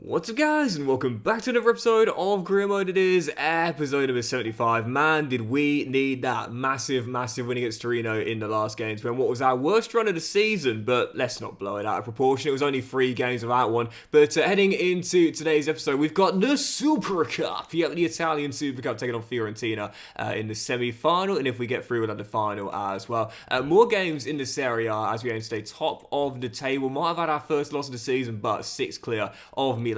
What's up guys, and welcome back to another episode of Career Mode. It is episode number 75. Man, did we need that massive win against Torino in the last games when what was our worst run of the season, but let's not blow it out of proportion. It was only 3 games without one. But heading into today's episode, we've got the Super Cup. Yeah, the Italian Super Cup taking on Fiorentina in the semi-final, and if we get through, we'll have the final as well. More games in the Serie A as we aim to stay top of the table. Might have had our first loss of the season, but 6 clear of Milan,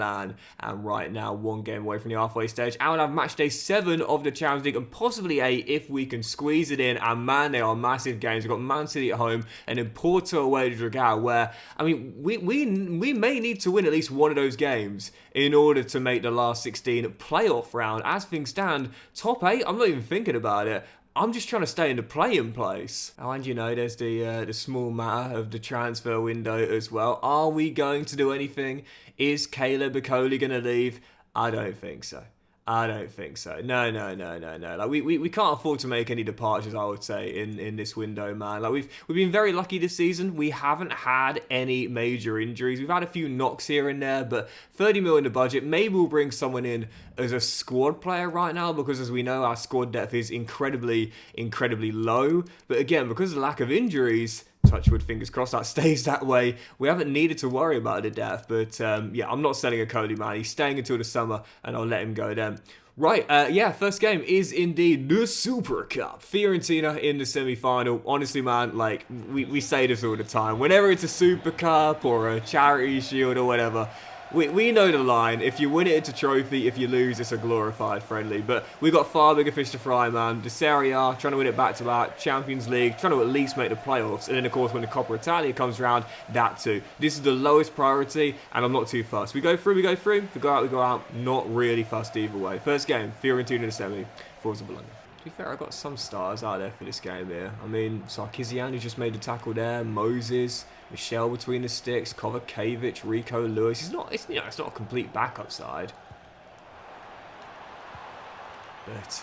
and right now 1 game away from the halfway stage. And we'll have match day 7 of the Champions League, and possibly 8 if we can squeeze it in. And man, they are massive games. We've got Man City at home and then Porto away to Dragao, where, I mean, we may need to win at least one of those games in order to make the last 16 playoff round. As things stand, top 8, I'm not even thinking about it. I'm just trying to stay in the playing place. Oh, and you know, there's the small matter of the transfer window as well. Are we going to do anything? Is Caleb Bicoli going to leave? I don't think so. No. Like we can't afford to make any departures, I would say, in this window, man. Like we've been very lucky this season. We haven't had any major injuries. We've had a few knocks here and there, but 30 mil in the budget. Maybe we'll bring someone in as a squad player right now, because as we know, our squad depth is incredibly low. But again, because of the lack of injuries, touchwood, fingers crossed, that stays that way. We haven't needed to worry about the depth, but yeah, I'm not selling a Cody, man. He's staying until the summer, and I'll let him go then. Right, yeah, first game is indeed the Super Cup. Fiorentina in the semi-final. Honestly, man, like, we say this all the time. Whenever it's a Super Cup or a Charity Shield or whatever, we know the line. If you win it, it's a trophy. If you lose, it's a glorified friendly. But we've got far bigger fish to fry, man. The Serie A, trying to win it back-to-back. Champions League, trying to at least make the playoffs. And then, of course, when the Coppa Italia comes around, that too. This is the lowest priority, and I'm not too fussed. We go through. If we go out, we go out. Not really fussed either way. First game, Fiorentina in the semi. Forza Bologna. To be fair, I've got some stars out there for this game here. I mean, Sarkisian, who just made the tackle there. Moses, Michel between the sticks, Kovacevic, Rico Lewis. It's not a complete backup side. But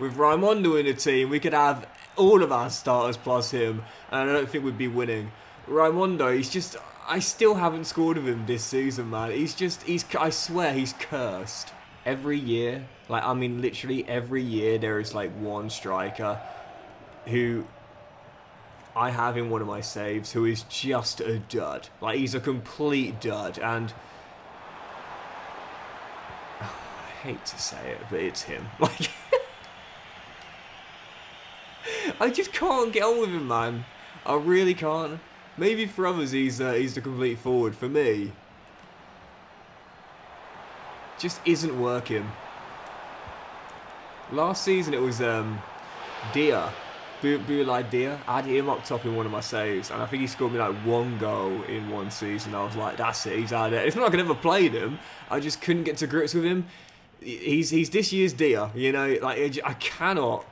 with Raimondo in the team, we could have all of our starters plus him, and I don't think we'd be winning. Raimondo, I still haven't scored with him this season, man. I swear he's cursed. Every year, like, I mean, literally every year, there is like one striker who I have in one of my saves who is just a dud. Like, he's a complete dud, and I hate to say it, but it's him. Like, I just can't get on with him, man. I really can't. Maybe for others, he's the complete forward. For me, just isn't working. Last season it was Dia. Bulai Dia. I had him up top in one of my saves, and I think he scored me like 1 goal in 1 season. I was like, that's it, he's out there. It's not like I never played him. I just couldn't get to grips with him. He's this year's Dia, you know. Like, I cannot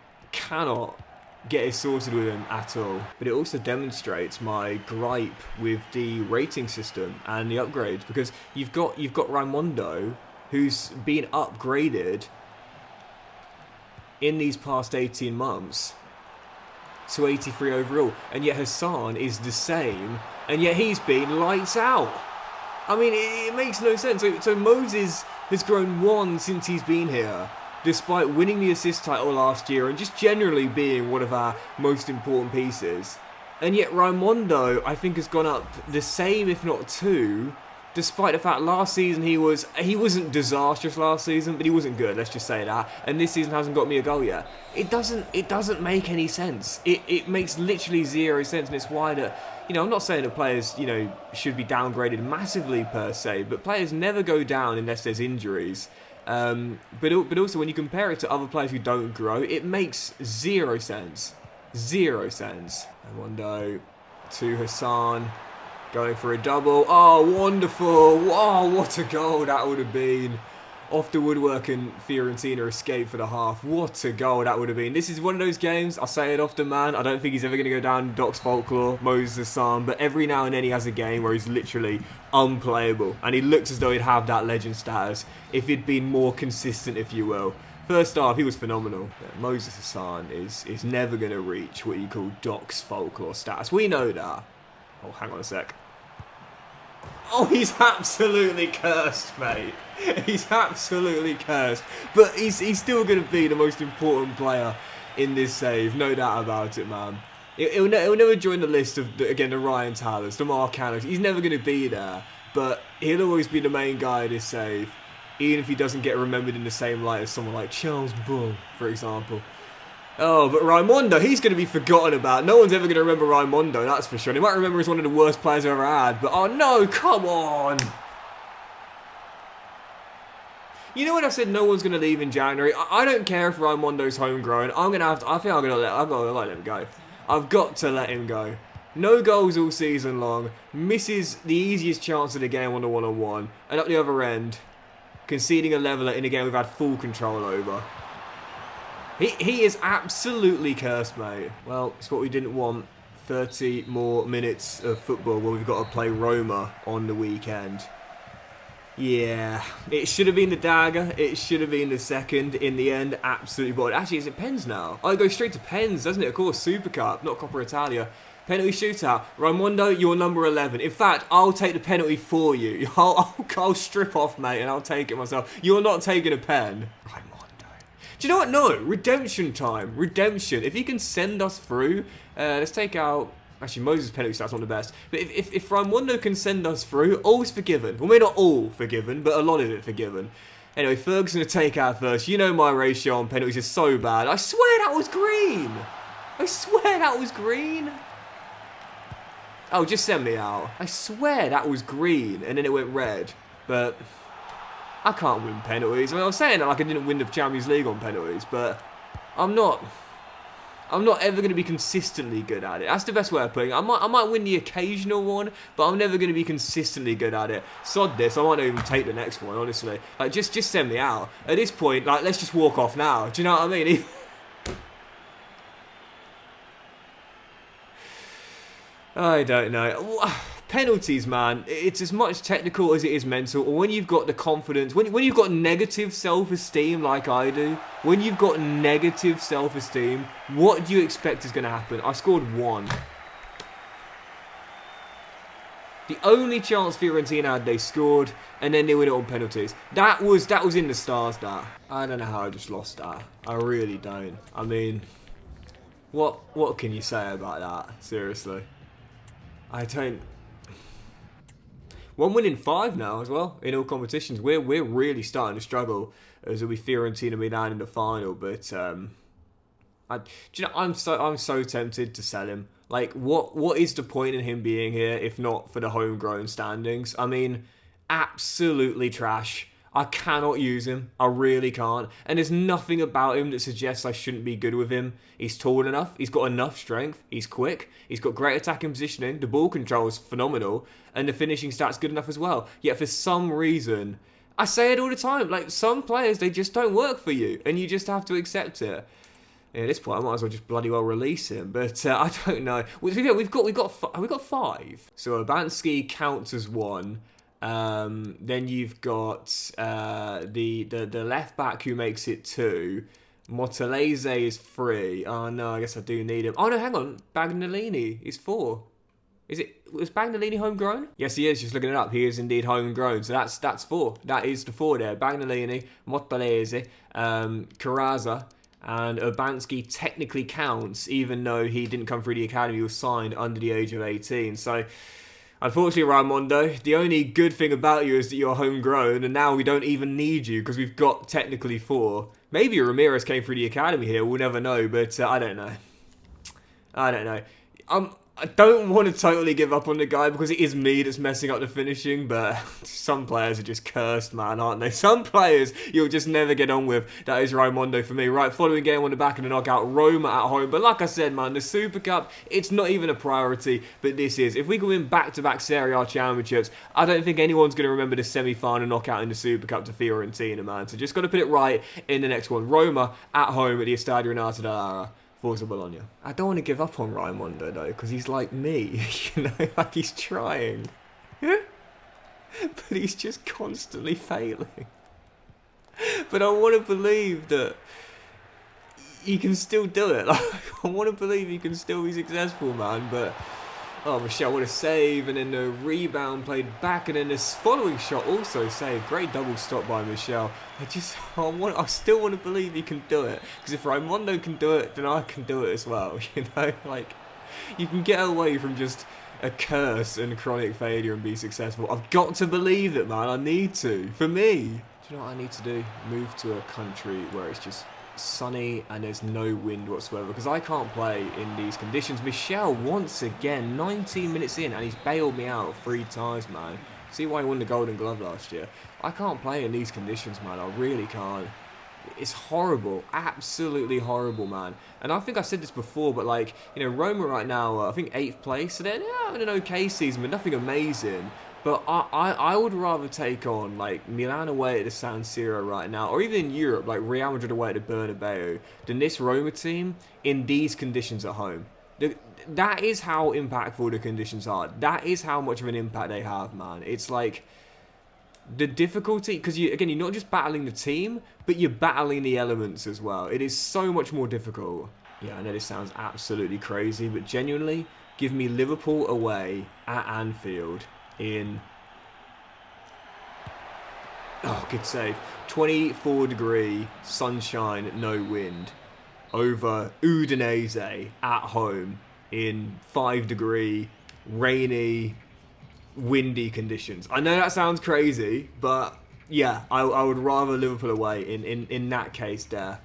get it sorted with him at all. But it also demonstrates my gripe with the rating system and the upgrades, because you've got Raimondo, who's been upgraded in these past 18 months to 83 overall, and yet Hassan is the same, and yet he's been lights out. I mean, it makes no sense. So Moses has grown 1 since he's been here, despite winning the assist title last year and just generally being one of our most important pieces. And yet Raimondo, I think, has gone up the same, if not 2, despite the fact last season he wasn't disastrous last season, but he wasn't good, let's just say that. And this season hasn't got me a goal yet. It doesn't make any sense. It makes literally 0 sense, and it's why that, you know, I'm not saying that players, you know, should be downgraded massively per se, but players never go down unless there's injuries. But also when you compare it to other players who don't grow, it makes 0 sense. 0 sense. Raimondo to Hassan. Going for a double. Oh, wonderful. Wow, what a goal that would have been. Off the woodwork, and Fiorentina escape for the half. What a goal that would have been. This is one of those games, I say it often, man. I don't think he's ever going to go down Docks folklore, Moses Hassan, but every now and then he has a game where he's literally unplayable. And he looks as though he'd have that legend status if he'd been more consistent, if you will. First half, he was phenomenal. Yeah, Moses Hassan is never going to reach what you call Docks folklore status. We know that. Oh, hang on a sec. Oh, he's absolutely cursed, mate. He's absolutely cursed. But he's still going to be the most important player in this save. No doubt about it, man. He'll never join the list of, again, the Ryan Talers, the Mark Cannos. He's never going to be there. But he'll always be the main guy in this save. Even if he doesn't get remembered in the same light as someone like Charles Bull, for example. Oh, but Raimondo, he's going to be forgotten about. No one's ever going to remember Raimondo, that's for sure. They might remember as one of the worst players I've ever had, but oh no, come on! You know when I said no one's going to leave in January? I don't care if Raimondo's homegrown. I think I've got to let him go. I've got to let him go. No goals all season long. Misses the easiest chance of the game on the one-on-one. And up the other end, conceding a leveller in a game we've had full control over. He is absolutely cursed, mate. Well, it's what we didn't want. 30 more minutes of football where we've got to play Roma on the weekend. Yeah, it should have been the dagger. It should have been the second. In the end, absolutely bored. Actually, is it pens now? Oh, it goes straight to pens, doesn't it? Of course, Super Cup, not Coppa Italia. Penalty shootout. Raimondo, you're number 11. In fact, I'll take the penalty for you. I'll strip off, mate, and I'll take it myself. You're not taking a pen. Do you know what? No. Redemption time. Redemption. If he can send us through, let's take out... Actually, Moses' penalty stat's not the best. But if Raimondo can send us through, all's forgiven. Well, maybe not all forgiven, but a lot of it forgiven. Anyway, Ferguson to take out first. You know my ratio on penalties is so bad. I swear that was green. I swear that was green. Oh, just send me out. I swear that was green, and then it went red. But... I can't win penalties. I mean, I was saying that like I didn't win the Champions League on penalties, but I'm not ever going to be consistently good at it. That's the best way of putting it. I might win the occasional one, but I'm never going to be consistently good at it. Sod this. I might not even take the next one, honestly. Like, just send me out. At this point, like, let's just walk off now. Do you know what I mean? I don't know. Penalties, man, it's as much technical as it is mental. Or when you've got the confidence, when you've got negative self-esteem like I do, when you've got negative self-esteem, what do you expect is going to happen? I scored 1. The only chance Fiorentina had, they scored, and then they win it on penalties. That was in the stars, that. I don't know how I just lost that. I really don't. I mean, what can you say about that? Seriously. I don't... 1 win in 5 now as well in all competitions. We're really starting to struggle as it'll be Fiorentina Milan in the final. But do you know, I'm so tempted to sell him. Like, what is the point in him being here if not for the homegrown standings? I mean, absolutely trash. I cannot use him. I really can't. And there's nothing about him that suggests I shouldn't be good with him. He's tall enough. He's got enough strength. He's quick. He's got great attacking positioning. The ball control is phenomenal. And the finishing stat's good enough as well. Yet for some reason, I say it all the time, like some players, they just don't work for you. And you just have to accept it. And at this point, I might as well just bloody well release him. But I don't know. We've got 5. So Urbanski counts as 1. Then you've got the left back who makes it 2. Motalese is 3. Oh no, I guess I do need him. Oh no, hang on. Bagnolini is 4. Was Bagnolini homegrown? Yes, he is. Just looking it up, he is indeed homegrown. So that's 4. That is the 4 there. Bagnolini, Motalese, Caraza, and Urbanski technically counts, even though he didn't come through the academy. He was signed under the age of 18. So. Unfortunately, Raimondo, the only good thing about you is that you're homegrown, and now we don't even need you because we've got technically 4. Maybe Ramirez came through the academy here, we'll never know, but I don't know. I don't know. I don't want to totally give up on the guy because it is me that's messing up the finishing, but some players are just cursed, man, aren't they? Some players you'll just never get on with. That is Raimondo for me. Right, following game on the back of the knockout, Roma at home. But like I said, man, the Super Cup, it's not even a priority, but this is. If we can win back-to-back Serie A championships, I don't think anyone's going to remember the semi-final knockout in the Super Cup to Fiorentina, man. So just got to put it right in the next one. Roma at home at the Estadio Renato Dall'Ara. Forza Bologna. I don't want to give up on Raimondo though, because he's like me, you know, like he's trying. But he's just constantly failing. But I want to believe that he can still do it. Like, I want to believe he can still be successful, man, but Oh, Michelle, what a save. And then the rebound played back. And then this following shot also saved. Great double stop by Michelle. I still want to believe he can do it. Because if Raimondo can do it, then I can do it as well. You know, like, you can get away from just a curse and chronic failure and be successful. I've got to believe it, man. I need to. For me. Do you know what I need to do? Move to a country where it's just sunny and there's no wind whatsoever, because I can't play in these conditions. Michelle, once again, 19 minutes in, and he's bailed me out 3 times, man. See why he won the Golden Glove last year. I can't play in these conditions, man. I really can't. It's horrible. Absolutely horrible, man. And I think I said this before, but like, you know, Roma right now, I think 8th place, so they're having an okay season, but nothing amazing. But I would rather take on, like, Milan away at the San Siro right now, or even in Europe, like Real Madrid away at the Bernabeu, than this Roma team in these conditions at home. That is how impactful the conditions are. That is how much of an impact they have, man. It's like the difficulty, because you're not just battling the team, but you're battling the elements as well. It is so much more difficult. Yeah, I know this sounds absolutely crazy, but genuinely, give me Liverpool away at Anfield in, oh, good save, 24-degree sunshine, no wind, over Udinese at home in 5-degree rainy, windy conditions. I know that sounds crazy, but yeah, I would rather Liverpool away in that case there.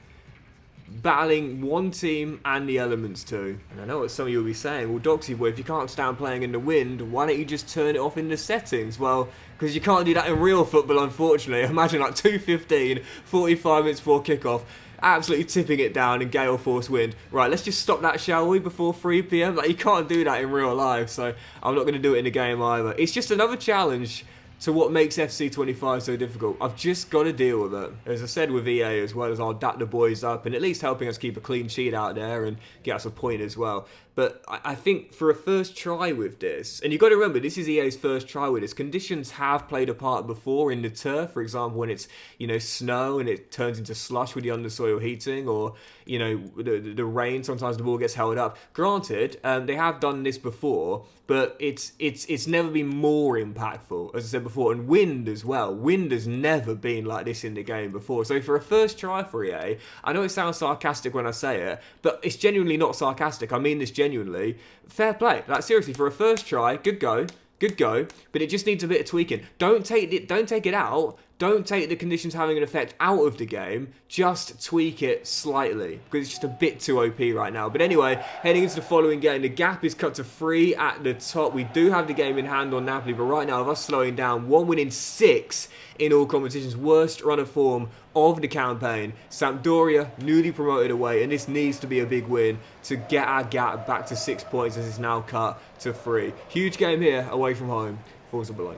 Battling one team and the elements too. And I know what some of you will be saying, well, Doxy boy, if you can't stand playing in the wind, why don't you just turn it off in the settings? Well, because you can't do that in real football, unfortunately. Imagine like 2:15, 45 minutes before kickoff, absolutely tipping it down in gale force wind. Right, let's just stop that, shall we, before 3 PM? Like, you can't do that in real life, so I'm not going to do it in the game either. It's just another challenge to what makes FC25 so difficult. I've just got to deal with it. As I said with EA as well, as I'll dap the boys up and at least helping us keep a clean sheet out there and get us a point as well. But I think for a first try with this, and you've got to remember, this is EA's first try with this. Conditions have played a part before in the turf, for example, when it's, you know, snow and it turns into slush with the undersoil heating, or, you know, the rain, sometimes the ball gets held up. Granted, they have done this before, but it's never been more impactful, as I said before, and wind as well. Wind has never been like this in the game before. So for a first try for EA, I know it sounds sarcastic when I say it, but it's genuinely not sarcastic. I mean this genuinely. Fair play. Like, seriously, for a first try, good go, but it just needs a bit of tweaking. Don't take it out. Don't take the conditions having an effect out of the game. Just tweak it slightly, because it's just a bit too OP right now. But anyway, heading into the following game, the gap is cut to 3 at the top. We do have the game in hand on Napoli, but right now, with us slowing down, 1 win in 6 in all competitions. Worst run of form of the campaign. Sampdoria, newly promoted away, and this needs to be a big win to get our gap back to 6 points, as it's now cut to 3. Huge game here, away from home. Forza Bologna.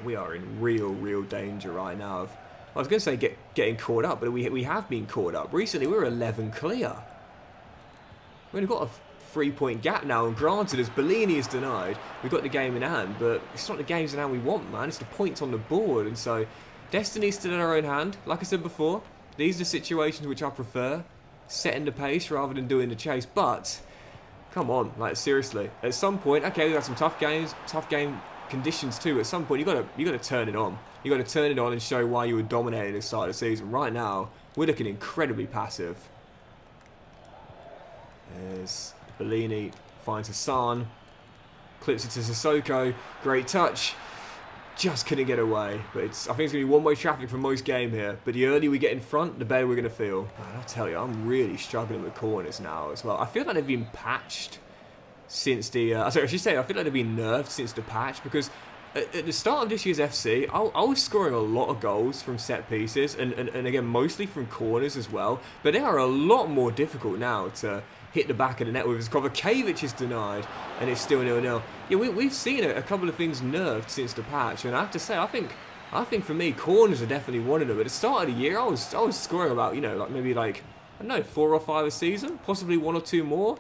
We are in real danger right now. I was going to say getting caught up, but we have been caught up. Recently, we were 11 clear. We've only got a 3-point gap now, and granted, as Bellini is denied, we've got the game in hand, but it's not the games in hand we want, man. It's the points on the board, and so destiny's still in our own hand. Like I said before, these are the situations which I prefer, setting the pace rather than doing the chase, but come on, like, seriously. At some point, okay, we've had some tough game conditions too. At some point, you got to turn it on. You got to turn it on and show why you were dominating the start of the season. Right now, we're looking incredibly passive. There's Bellini, finds Hassan, clips it to Sissoko. Great touch. Just couldn't get away. But I think it's going to be one-way traffic for most game here. But the earlier we get in front, the better we're going to feel. Man, I'll tell you, I'm really struggling with corners now as well. I feel like they've been patched since the, I should say, I feel like they've been nerfed since the patch, because at the start of this year's FC, I was scoring a lot of goals from set pieces, and again, mostly from corners as well, but they are a lot more difficult now to hit the back of the net with. Kovacevic is denied, and it's still 0-0. Yeah, we've seen a couple of things nerfed since the patch, and I have to say, I think for me, corners are definitely one of them. At the start of the year, I was scoring about, you know, like maybe like, I don't know, 4 or 5 a season, possibly 1 or 2 more.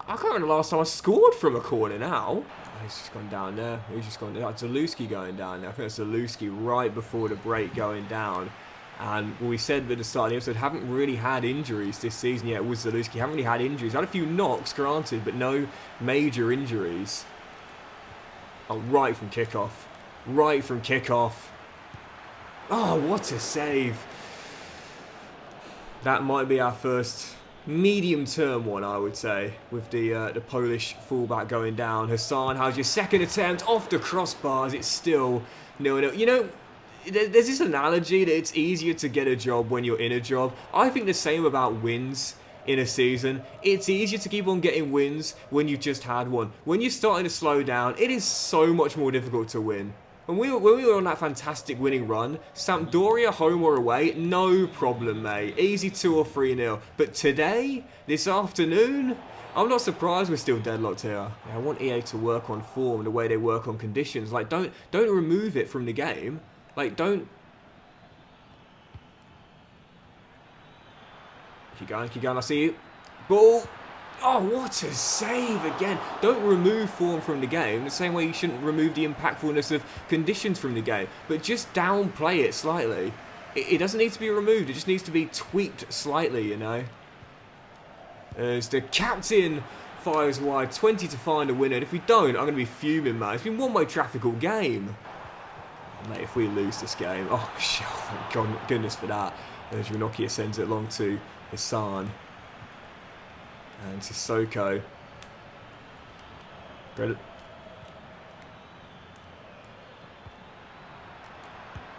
I can't remember the last time I scored from a corner now. Oh, he's just gone down there. He's just gone down. Zaluski going down there. I think it's Zaluski right before the break going down. And we said at the start of the episode, haven't really had injuries this season yet with Zaluski. Haven't really had injuries. Had a few knocks, granted, but no major injuries. Oh, right from kickoff. Right from kickoff. Oh, what a save. That might be our first medium-term one, I would say, with the Polish fullback going down. Hassan, how's your second attempt? Off the crossbars, it's still 0-0. You know, there's this analogy that it's easier to get a job when you're in a job. I think the same about wins in a season. It's easier to keep on getting wins when you've just had one. When you're starting to slow down, it is so much more difficult to win. When we were on that fantastic winning run, Sampdoria, home or away, no problem, mate. Easy 2 or 3-0. But today, this afternoon, I'm not surprised we're still deadlocked here. I want EA to work on form the way they work on conditions. Like, don't remove it from the game. Like, don't... Keep going, I see you. Ball! Oh, what a save again. Don't remove form from the game the same way you shouldn't remove the impactfulness of conditions from the game. But just downplay it slightly. It doesn't need to be removed. It just needs to be tweaked slightly, you know. As the captain fires wide, 20 to find a winner. And if we don't, I'm going to be fuming, man. It's been one-way traffic all game. Oh, mate, if we lose this game... Oh, thank God, goodness for that. As Ranocchia sends it along to Hassan. And Sissoko.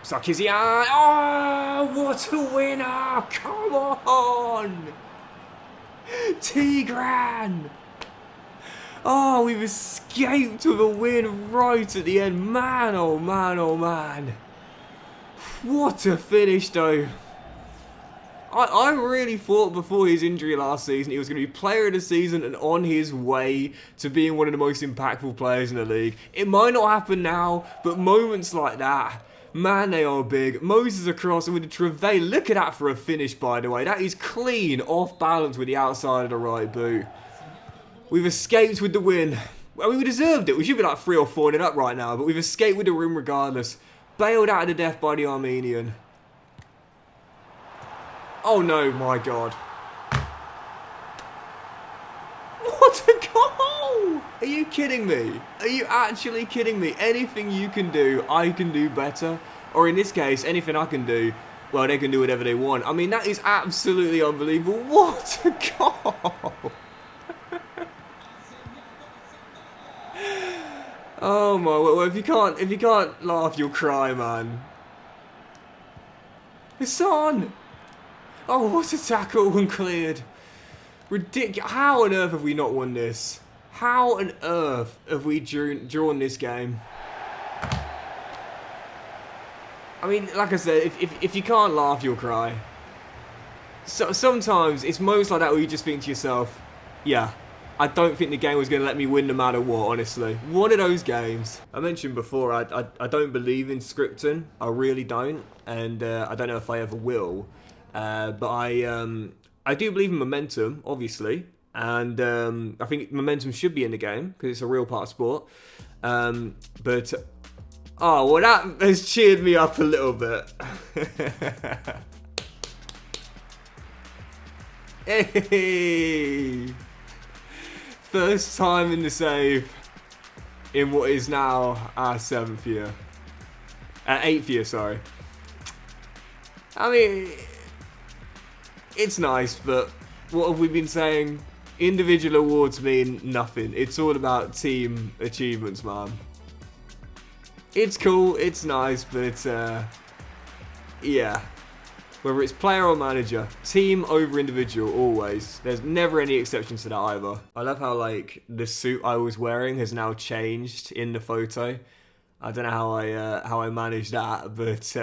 Sarkisian. Oh, what a winner! Come on! Tigran! Oh, we've escaped with a win right at the end. Man, oh man, oh man. What a finish, though. I really thought before his injury last season he was going to be player of the season and on his way to being one of the most impactful players in the league. It might not happen now, but moments like that, man, they are big. Moses across and with the travail. Look at that for a finish, by the way. That is clean, off balance with the outside of the right boot. We've escaped with the win. I mean, we deserved it. We should be like 3 or 4 up right now, but we've escaped with the win regardless. Bailed out of the death by the Armenian. Oh no, my God. What a goal! Are you kidding me? Are you actually kidding me? Anything you can do, I can do better. Or in this case, anything I can do, well, they can do whatever they want. I mean, that is absolutely unbelievable. What a goal! Oh my, well, if you can't laugh, you'll cry, man. Hassan! Oh, what a tackle and cleared. Ridiculous. How on earth have we not won this? How on earth have we drawn this game? I mean, like I said, if you can't laugh, you'll cry. So, sometimes it's moments like that where you just think to yourself, yeah, I don't think the game was going to let me win no matter what, honestly. One of those games. I mentioned before, I don't believe in scripting. I really don't. And I don't know if I ever will. But I do believe in momentum, obviously, and I think momentum should be in the game because it's a real part of sport. But oh, well, that has cheered me up a little bit. Hey, first time in the save in what is now our 7th year, 8th year, sorry. I mean, it's nice, but what have we been saying? Individual awards mean nothing. It's all about team achievements, man. It's cool, it's nice, but yeah. Whether it's player or manager, team over individual, always. There's never any exceptions to that either. I love how, like, the suit I was wearing has now changed in the photo. I don't know how I managed that, but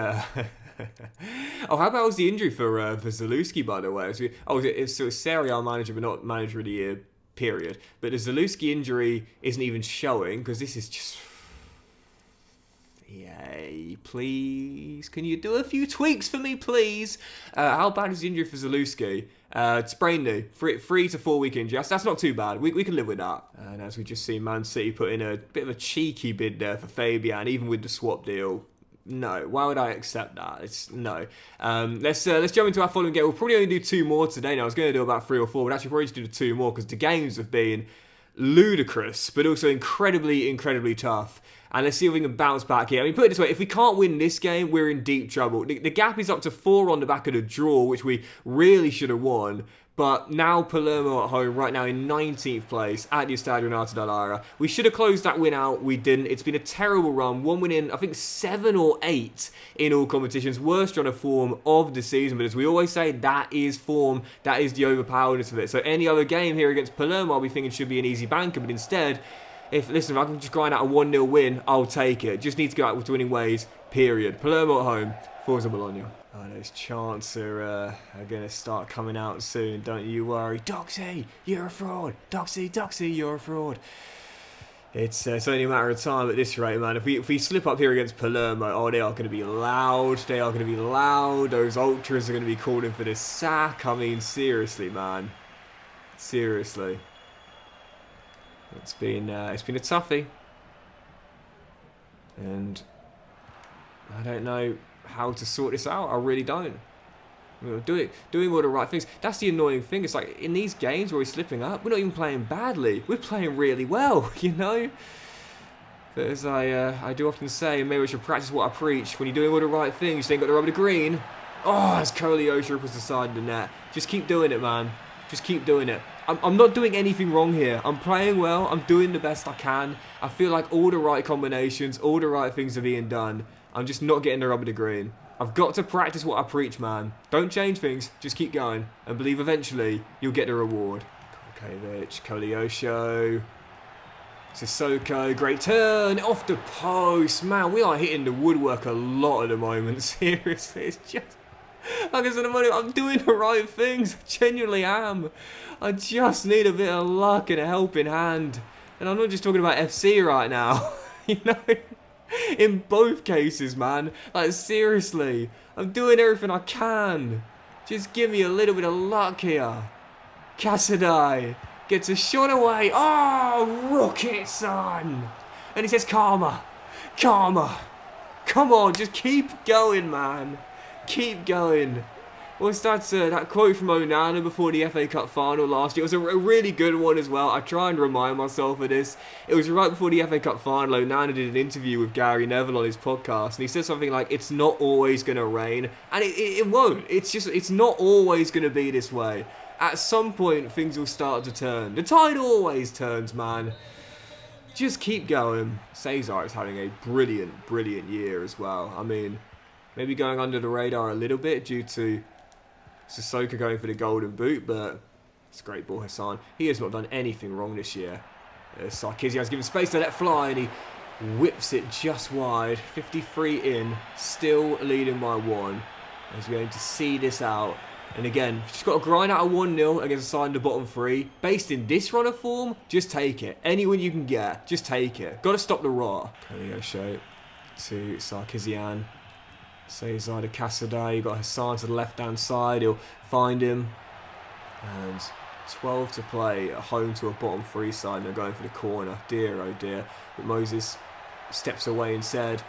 oh, how about was the injury for Zalewski, by the way? It's a Serie A manager, but not manager of the year, period. But the Zalewski injury isn't even showing, because this is just... Yay, please. Can you do a few tweaks for me, please? How bad is the injury for Zalewski? Sprained knee. 3 to 4 week injury. That's not too bad. We can live with that. And as we just see Man City put in a bit of a cheeky bid there for Fabian, even with the swap deal. No, why would I accept that? No. Let's jump into our following game. We'll probably only do 2 more today. Now, I was going to do about 3 or 4, but actually probably just do the 2 more because the games have been ludicrous, but also incredibly, incredibly tough. And let's see if we can bounce back here. I mean, put it this way, if we can't win this game, we're in deep trouble. The gap is up to 4 on the back of the draw, which we really should have won. But now Palermo at home, right now in 19th place at the Stadio Renato Dall'Ara. We should have closed that win out. We didn't. It's been a terrible run. One win in, I think, 7 or 8 in all competitions. Worst run of form of the season. But as we always say, that is form. That is the overpowerness of it. So any other game here against Palermo, I'll be thinking should be an easy banker. But instead, if I can just grind out a 1-0 win, I'll take it. Just need to go out with winning ways, period. Palermo at home, Forza Bologna. Oh, those chants are going to start coming out soon, don't you worry. Doxy, you're a fraud. Doxy, you're a fraud. It's only a matter of time at this rate, man. If we slip up here against Palermo, oh, they are going to be loud. They are going to be loud. Those ultras are going to be calling for the sack. I mean, seriously, man. Seriously. It's been a toughie. And I don't know how to sort this out. I really don't. Doing all the right things. That's the annoying thing. It's like in these games where we're slipping up, we're not even playing badly. We're playing really well, you know. But as I do often say, maybe I should practice what I preach. When you're doing all the right things, you ain't got to rub the green. Oh, as Koleosha was the side of the net. Just keep doing it, man. Just keep doing it. I'm not doing anything wrong here. I'm playing well. I'm doing the best I can. I feel like all the right combinations, all the right things are being done. I'm just not getting the rub of the green. I've got to practice what I preach, man. Don't change things. Just keep going. And believe eventually you'll get the reward. Kovacic, Koleosha, Sissoko, great turn. Off the post. Man, we are hitting the woodwork a lot at the moment. Seriously, it's just... Like I said, I'm doing the right things. I genuinely am. I just need a bit of luck and a helping hand. And I'm not just talking about FC right now. You know? In both cases, man. Like, seriously. I'm doing everything I can. Just give me a little bit of luck here. Casadei gets a shot away. Oh, rocket, son. And he says, karma. Karma. Come on, just keep going, man. Keep going. What's that quote from Onana before the FA Cup final last year? It was a really good one as well. I try and remind myself of this. It was right before the FA Cup final. Onana did an interview with Gary Neville on his podcast, and he said something like, "It's not always going to rain," and it won't. It's not always going to be this way. At some point, things will start to turn. The tide always turns, man. Just keep going. Cesar is having a brilliant, brilliant year as well. I mean, maybe going under the radar a little bit due to Sissoko going for the golden boot, but it's a great ball, Hassan. He has not done anything wrong this year. Sarkisian's given space to let fly, and he whips it just wide. 53 in, still leading by 1. As we're going to see this out. And again, just got to grind out a 1-0 against a side in the bottom 3. Based in this run of form, just take it. Any win you can get, just take it. Got to stop the rot. Koleosha to Sarkisian. Cesar to Casadei. You've got Hassan to the left-hand side. He'll find him. And 12 to play at home to a bottom 3 side. And they're going for the corner. Dear, oh dear. But Moses steps away instead.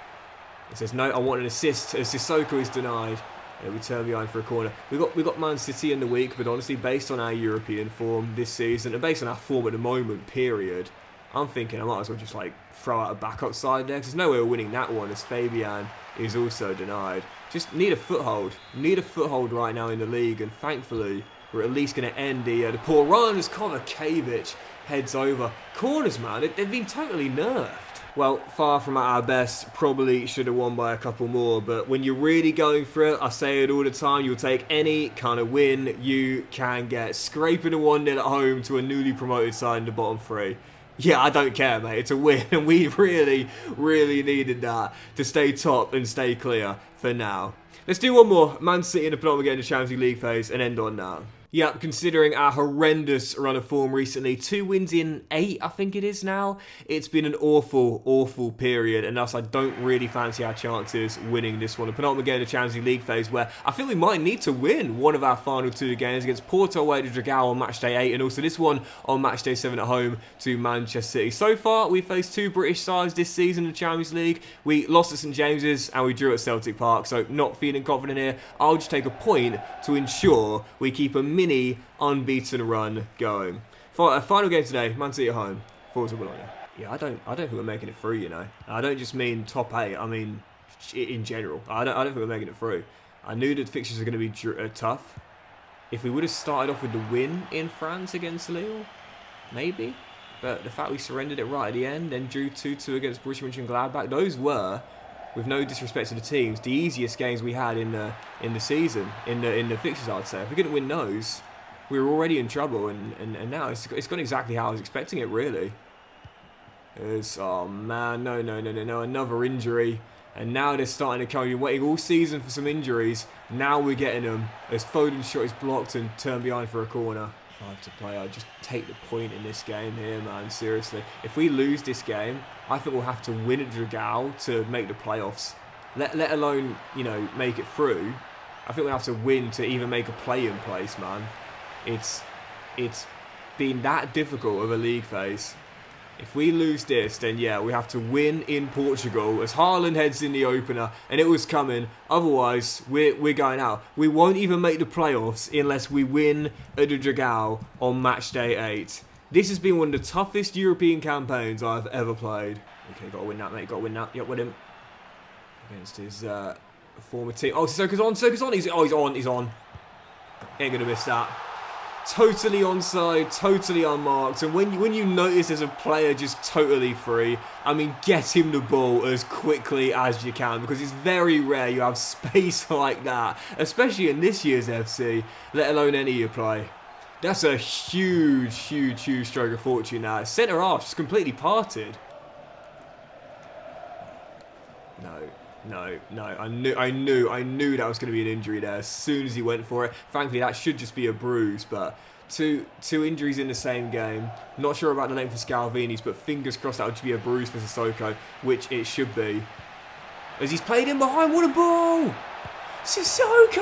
He says, no, I want an assist. As Sissoko is denied. We turn behind for a corner. We got Man City in the week. But honestly, based on our European form this season. And based on our form at the moment, period. I'm thinking I might as well just like throw out a backup side there. Because there's no way we're winning that one as Fabian is also denied. Just need a foothold. Need a foothold right now in the league. And thankfully, we're at least going to end the poor run as Kovacic heads over. Corners, man, they've been totally nerfed. Well, far from at our best. Probably should have won by a couple more. But when you're really going for it, I say it all the time, you'll take any kind of win you can get. Scraping a 1-0 at home to a newly promoted side in the bottom 3. Yeah, I don't care, mate. It's a win, and we really, really needed that to stay top and stay clear for now. Let's do one more. Man City in the penultimate game of the Champions League phase and end on that. Yep, considering our horrendous run of form recently, 2 wins in 8, I think it is now. It's been an awful, awful period, and thus I don't really fancy our chances winning this one. The penultimate game of the Champions League phase, where I think we might need to win one of our final 2 games against Porto away to Dragao on match day 8, and also this one on match day 7 at home to Manchester City. So far, we've faced 2 British sides this season in the Champions League. We lost at St James's, and we drew at Celtic Park, so not feeling confident here. I'll just take a point to ensure we keep a mini unbeaten run going. For a final game today, Man City at home, Forza Bologna. Yeah, I don't think we're making it through, you know. I don't just mean top 8, I mean in general. I don't think we're making it through. I knew that fixtures are going to be tough. If we would have started off with the win in France against Lille, maybe. But the fact we surrendered it right at the end, then drew 2-2 against Borussia Mönchengladbach, those were, with no disrespect to the teams, the easiest games we had in the season, in the fixtures, I'd say. If we couldn't win those, we were already in trouble, and now it's gone exactly how I was expecting it, really. Oh man, no, another injury. And now they're starting to come. You're waiting all season for some injuries. Now we're getting them. As Foden's shot is blocked and turned behind for a corner. 5 to play. I'd just take the point in this game here, man. Seriously. If we lose this game, I think we'll have to win at Dragao to make the playoffs. Let alone, you know, make it through. I think we'll have to win to even make a play-in place, man. It's been that difficult of a league phase. If we lose this, then yeah, we have to win in Portugal as Haaland heads in the opener, and it was coming. Otherwise, we're going out. We won't even make the playoffs unless we win at the Dragao on match day 8. This has been one of the toughest European campaigns I've ever played. Okay, got to win that, mate. Got to win that. Yep, win him. Against his former team. Oh, Sissoko's on. Sissoko's on. He's on. Ain't going to miss that. Totally onside, totally unmarked, and when you notice there's a player just totally free, I mean, get him the ball as quickly as you can, because it's very rare you have space like that, especially in this year's FC, let alone any year play. That's a huge stroke of fortune now. Centre half just completely parted. No. I knew that was going to be an injury there as soon as he went for it. Thankfully, that should just be a bruise, but two injuries in the same game. Not sure about the length of Scalvini's, but fingers crossed that would just be a bruise for Sissoko, which it should be. As he's played in behind, what a ball! Sissoko!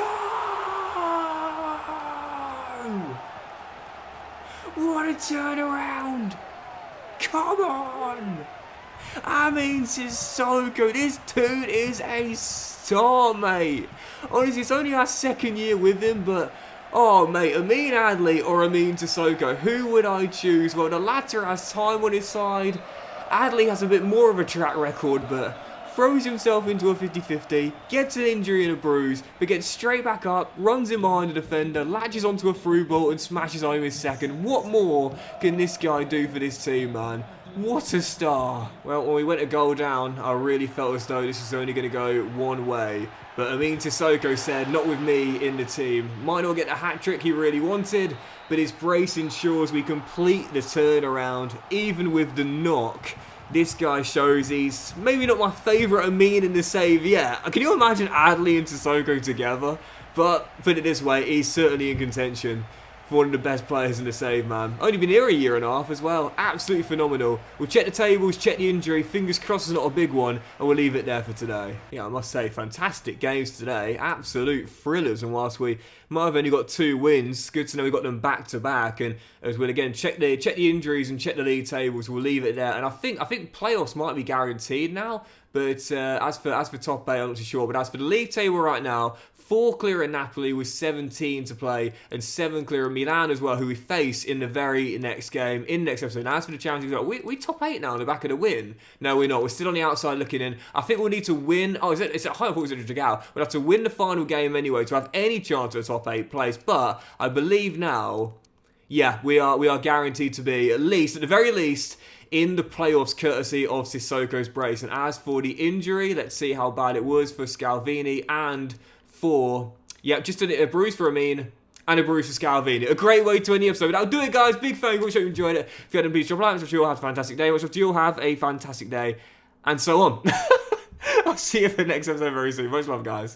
What a turnaround! Come on! I mean, Sissoko, this dude is a star, mate. Honestly, it's only our second year with him, but oh, mate, Amin Adli or Amin Sissoko, who would I choose? Well, the latter has time on his side. Adli has a bit more of a track record, but throws himself into a 50-50, gets an injury and a bruise, but gets straight back up, runs in behind the defender, latches onto a through ball and smashes home his second. What more can this guy do for this team, man? What a star. Well, when we went a goal down, I really felt as though this was only going to go one way. But Amin Sissoko said, not with me in the team. Might not get the hat-trick he really wanted, but his brace ensures we complete the turnaround, even with the knock. This guy shows he's maybe not my favourite Amin in the save yet. Can you imagine Adli and Sissoko together? But put it this way, he's certainly in contention for one of the best players in the save, man. Only been here a year and a half as well. Absolutely phenomenal. We'll check the tables, check the injury. Fingers crossed it's not a big one, and we'll leave it there for today. Yeah, I must say, fantastic games today. Absolute thrillers. And whilst we might have only got 2 wins, good to know we got them back to back. And as we'll again check the injuries and check the league tables, we'll leave it there. And I think playoffs might be guaranteed now. But as for top 8, I'm not too sure. But as for the league table right now, 4 clear of Napoli with 17 to play, and 7 clear of Milan as well, who we face in the very next game, in the next episode. Now, as for the Champions League, we top 8 now on the back of the win. No, we're not. We're still on the outside looking in. I think we'll need to win. Oh, it's at home. I thought it was at Dragao. We'll have to win the final game anyway to have any chance at a top 8 place. But I believe now, yeah, we are guaranteed to be at the very least, in the playoffs courtesy of Sissoko's brace. And as for the injury, let's see how bad it was for Scalvini and for, yeah, just a bruise for Amin and a bruise for Scalvini. A great way to end the episode. That'll do it, guys. Big thank you. Hope you enjoyed it. If you hadn't, please drop a like. I'm sure you all have a fantastic day. I'm sure you all have a fantastic day. And so on. I'll see you for the next episode very soon. Much love, guys.